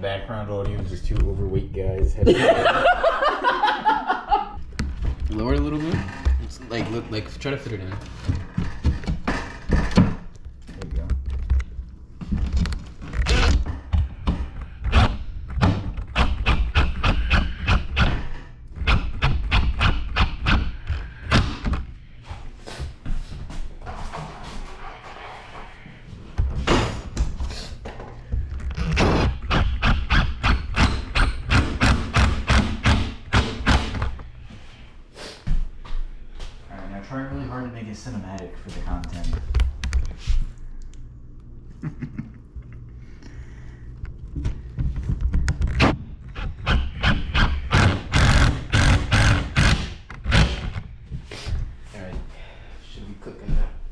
Background audio is just two overweight guys. Lower a little bit. Like try to fit it in. There you go. Trying really hard to make it cinematic for the content. Alright. Should we cook it up?